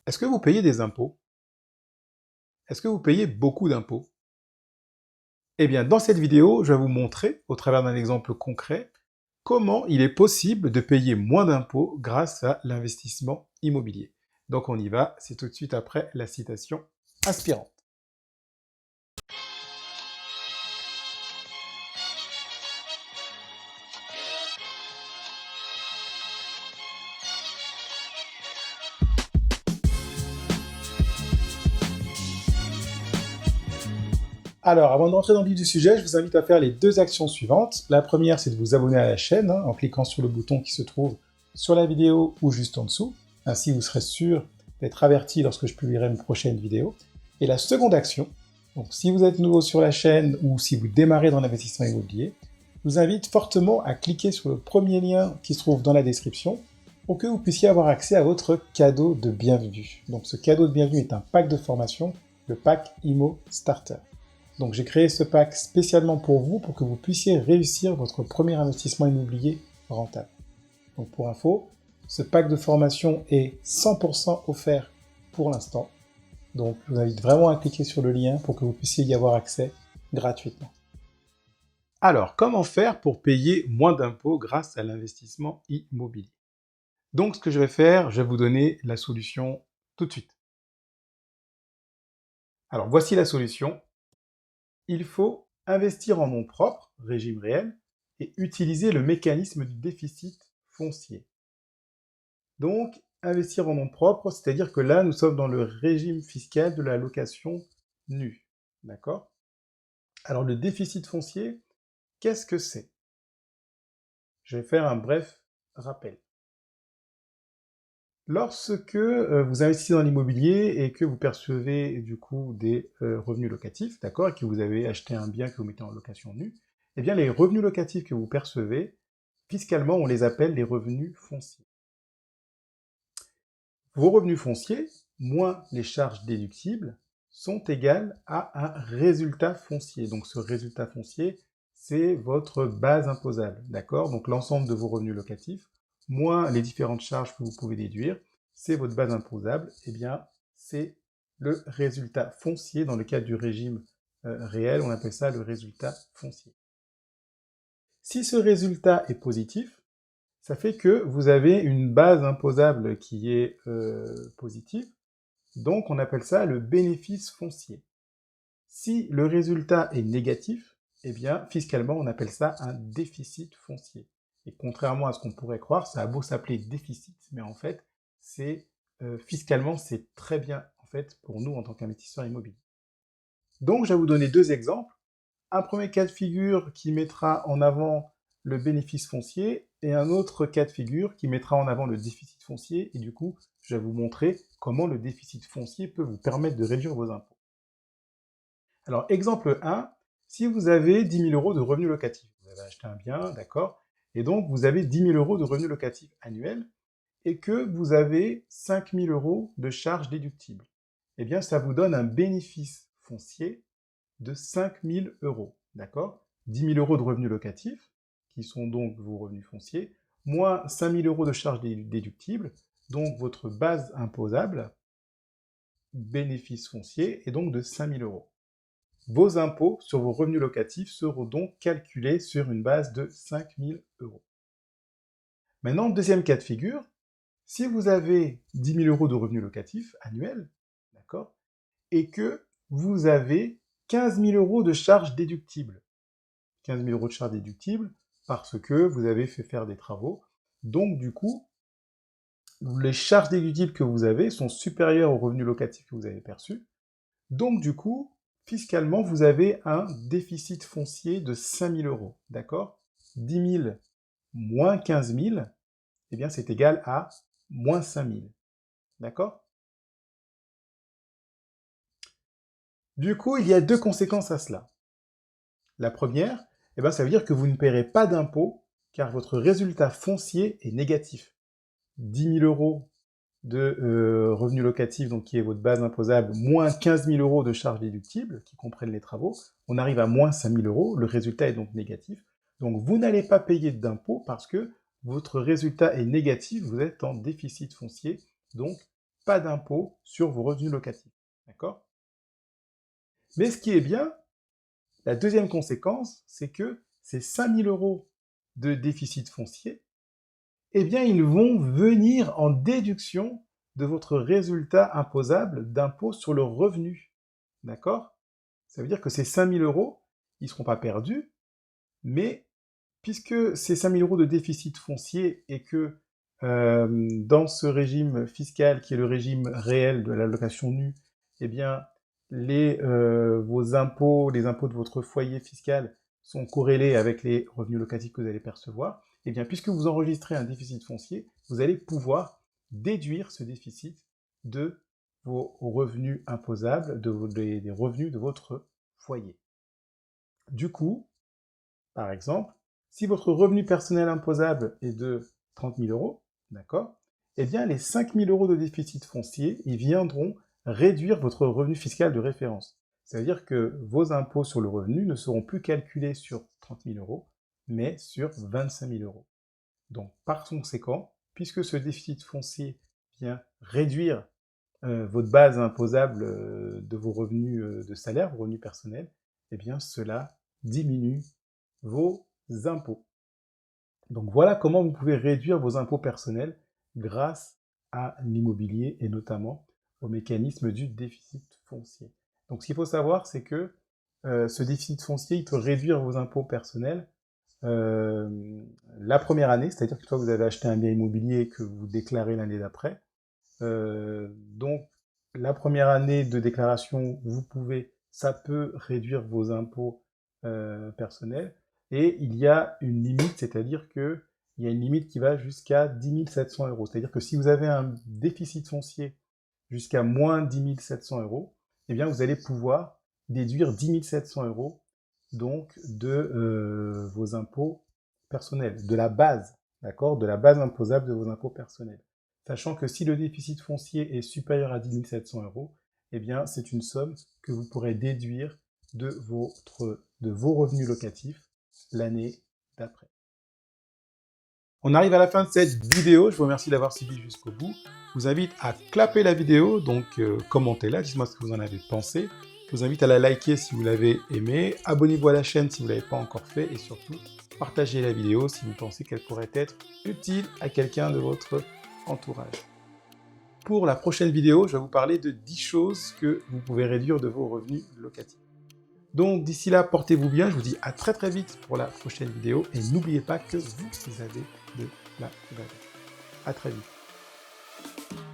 Est-ce que vous payez des impôts? Est-ce que vous payez beaucoup d'impôts? Eh bien, dans cette vidéo, je vais vous montrer, au travers d'un exemple concret, comment il est possible de payer moins d'impôts grâce à l'investissement immobilier. Donc on y va, c'est tout de suite après la citation inspirante. Alors, avant de rentrer dans le vif du sujet, je vous invite à faire les deux actions suivantes. La première, c'est de vous abonner à la chaîne en cliquant sur le bouton qui se trouve sur la vidéo ou juste en dessous. Ainsi, vous serez sûr d'être averti lorsque je publierai une prochaine vidéo. Et la seconde action, donc si vous êtes nouveau sur la chaîne ou si vous démarrez dans l'investissement immobilier, je vous invite fortement à cliquer sur le premier lien qui se trouve dans la description pour que vous puissiez avoir accès à votre cadeau de bienvenue. Donc ce cadeau de bienvenue est un pack de formation, le pack Immo Starter. Donc j'ai créé ce pack spécialement pour vous, pour que vous puissiez réussir votre premier investissement immobilier rentable. Donc pour info, ce pack de formation est 100% offert pour l'instant. Donc je vous invite vraiment à cliquer sur le lien pour que vous puissiez y avoir accès gratuitement. Alors, comment faire pour payer moins d'impôts grâce à l'investissement immobilier? Donc ce que je vais faire, je vais vous donner la solution tout de suite. Alors voici la solution. Il faut investir en nom propre, régime réel, et utiliser le mécanisme du déficit foncier. Donc, investir en nom propre, c'est-à-dire que là, nous sommes dans le régime fiscal de la location nue. D'accord? Alors, le déficit foncier, qu'est-ce que c'est? Je vais faire un bref rappel. Lorsque vous investissez dans l'immobilier et que vous percevez du coup des revenus locatifs, d'accord, et que vous avez acheté un bien que vous mettez en location nue, eh bien les revenus locatifs que vous percevez, fiscalement, on les appelle les revenus fonciers. Vos revenus fonciers, moins les charges déductibles, sont égales à un résultat foncier. Donc ce résultat foncier, c'est votre base imposable, d'accord? Donc l'ensemble de vos revenus locatifs, moins les différentes charges que vous pouvez déduire, c'est votre base imposable, eh bien c'est le résultat foncier. Dans le cadre du régime réel, on appelle ça le résultat foncier. Si ce résultat est positif, ça fait que vous avez une base imposable qui est positive, donc on appelle ça le bénéfice foncier. Si le résultat est négatif, eh bien fiscalement on appelle ça un déficit foncier. Et contrairement à ce qu'on pourrait croire, ça a beau s'appeler déficit, mais en fait c'est fiscalement c'est très bien en fait pour nous en tant qu'investisseurs immobiliers. Donc je vais vous donner deux exemples. Un premier cas de figure qui mettra en avant le bénéfice foncier et un autre cas de figure qui mettra en avant le déficit foncier. Et du coup, je vais vous montrer comment le déficit foncier peut vous permettre de réduire vos impôts. Alors, exemple 1, si vous avez 10 000 euros de revenus locatifs, vous avez acheté un bien, d'accord, et donc vous avez 10 000 euros de revenus locatifs annuels et que vous avez 5 000 euros de charges déductibles, eh bien ça vous donne un bénéfice foncier de 5 000 euros, d'accord? 10 000 euros de revenus locatifs, qui sont donc vos revenus fonciers, moins 5 000 euros de charges déductibles, donc votre base imposable, bénéfice foncier, est donc de 5 000 euros. Vos impôts sur vos revenus locatifs seront donc calculés sur une base de 5 000 euros. Maintenant, deuxième cas de figure, si vous avez 10 000 euros de revenus locatifs annuels, d'accord, et que vous avez 15 000 euros de charges déductibles. 15 000 euros de charges déductibles parce que vous avez fait faire des travaux. Donc, du coup, les charges déductibles que vous avez sont supérieures aux revenus locatifs que vous avez perçus. Donc, du coup, fiscalement, vous avez un déficit foncier de 5 000 euros. D'accord? 10 000 moins 15 000, eh bien, c'est égal à moins 5 000. D'accord? Du coup, il y a deux conséquences à cela. La première, eh bien, ça veut dire que vous ne paierez pas d'impôt car votre résultat foncier est négatif. 10 000 euros de revenus locatifs, donc qui est votre base imposable, moins 15 000 euros de charges déductibles, qui comprennent les travaux, on arrive à moins 5 000 euros, le résultat est donc négatif. Donc vous n'allez pas payer d'impôt parce que votre résultat est négatif, vous êtes en déficit foncier, donc pas d'impôt sur vos revenus locatifs. D'accord? Mais ce qui est bien, la deuxième conséquence, c'est que ces 5 000 € de déficit foncier, eh bien, ils vont venir en déduction de votre résultat imposable d'impôt sur le revenu. D'accord? Ça veut dire que ces 5 000 €, ils ne seront pas perdus, mais puisque ces 5 000 € de déficit foncier et que dans ce régime fiscal qui est le régime réel de l'allocation nue, eh bien, vos impôts, les impôts de votre foyer fiscal sont corrélés avec les revenus locatifs que vous allez percevoir, eh bien, puisque vous enregistrez un déficit foncier, vous allez pouvoir déduire ce déficit de vos revenus imposables, des revenus de votre foyer. Du coup, par exemple, si votre revenu personnel imposable est de 30 000 €, d'accord, eh bien les 5 000 € de déficit foncier, ils viendront réduire votre revenu fiscal de référence. Ça veut dire que vos impôts sur le revenu ne seront plus calculés sur 30 000 € mais sur 25 000 €. Donc, par conséquent, puisque ce déficit foncier vient réduire votre base imposable de vos revenus de salaire, vos revenus personnels, eh bien, cela diminue vos impôts. Donc, voilà comment vous pouvez réduire vos impôts personnels grâce à l'immobilier et notamment au mécanisme du déficit foncier. Donc, ce qu'il faut savoir, c'est que ce déficit foncier, il peut réduire vos impôts personnels la première année, c'est-à-dire que toi vous avez acheté un bien immobilier et que vous déclarez l'année d'après. Donc la première année de déclaration, ça peut réduire vos impôts personnels. Et il y a une limite, c'est-à-dire que il y a une limite qui va jusqu'à 10 700 €. C'est-à-dire que si vous avez un déficit foncier jusqu'à moins 10 700 €, eh bien vous allez pouvoir déduire 10 700 € donc de vos impôts personnels, de la base, d'accord, de la base imposable de vos impôts personnels. Sachant que si le déficit foncier est supérieur à 10 700 €, eh bien c'est une somme que vous pourrez déduire de vos revenus locatifs l'année d'après. On arrive à la fin de cette vidéo, je vous remercie d'avoir suivi jusqu'au bout. Je vous invite à clapper la vidéo, donc commentez-la, dites-moi ce que vous en avez pensé. Je vous invite à la liker si vous l'avez aimé, abonnez-vous à la chaîne si vous ne l'avez pas encore fait, et surtout, partagez la vidéo si vous pensez qu'elle pourrait être utile à quelqu'un de votre entourage. Pour la prochaine vidéo, je vais vous parler de 10 choses que vous pouvez réduire de vos revenus locatifs. Donc d'ici là, portez-vous bien, je vous dis à très très vite pour la prochaine vidéo, et n'oubliez pas que vous avez de la valeur. À très vite.